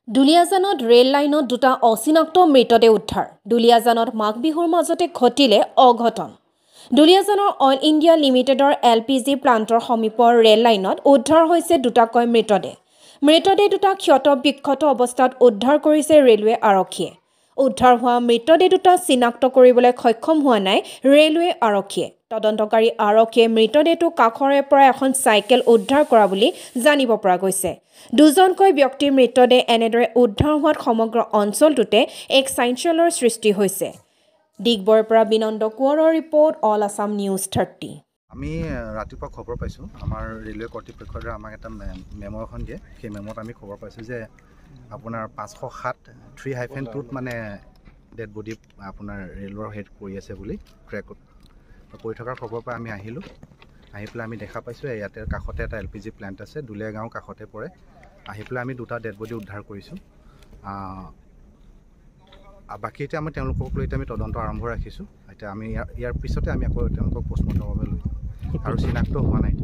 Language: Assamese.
দুলিয়াজানত ৰেল লাইনত দুটা অচিনাক্ত মৃতদেহ উদ্ধাৰ। দুলিয়াজানত মাঘ বিহুৰ মাজতে ঘটিলে অঘটন। দুলিয়াজানৰ অইল ইণ্ডিয়া লিমিটেডৰ LPG প্লাণ্টৰ সমীপৰ ৰেল লাইনত উদ্ধাৰ হৈছে দুটাকৈ মৃতদেহ। মৃতদেহ দুটা ক্ষত বিক্ষত অৱস্থাত উদ্ধাৰ কৰিছে ৰেলৱে আৰক্ষীয়ে। উদ্ধাৰ হোৱা মৃতদেহ দুটা চিনাক্ত কৰিবলৈ সক্ষম হোৱা নাই ৰেলৱে আৰক্ষীয়ে। তদন্তকাৰী আৰক্ষীয়ে মৃতদেহটো কাষৰে পৰা এখন চাইকেল উদ্ধাৰ কৰা বুলি জানিব পৰা গৈছে। দুজনকৈ ব্যক্তিৰ মৃতদেহ এনেদৰে উদ্ধাৰ হোৱাত সমগ্ৰ অঞ্চলটোতে এক চাঞ্চল্যৰ সৃষ্টি হৈছে। ডিগবৈৰ পৰা বিনন্দ কোঁৱৰৰ ৰিপৰ্ট, অল আছাম নিউজ 30। আমি ৰাতিপুৱা খবৰ পাইছোঁ, আমাৰ ৰেলৱে কৰ্তৃপক্ষৰ দ্বাৰা আমাক এটা মেমো এখন দিয়ে। সেই মেমোত আমি খবৰ পাইছোঁ যে আপোনাৰ 507 3-2ত মানে ডেড বডি আপোনাৰ ৰেলৰ হেড পৰি আছে বুলি ট্ৰেকত পৰি থকাৰ খবৰ পাই আমি আহিলোঁ। আহি পেলাই আমি দেখা পাইছোঁ ইয়াতে কাষতে এটা LPG প্লাণ্ট আছে, দুলীয়া গাঁও কাষতে পৰে। আহি পেলাই আমি দুটা ডেড বডি উদ্ধাৰ কৰিছোঁ। বাকী এতিয়া আমি তেওঁলোকক লৈ এতিয়া আমি তদন্ত আৰম্ভ ৰাখিছোঁ। এতিয়া আমি ইয়াৰ পিছতে আমি আকৌ তেওঁলোকক পষ্টমৰ্টমৰ বাবে লৈ আৰু চিনাক্ত হোৱা নাই।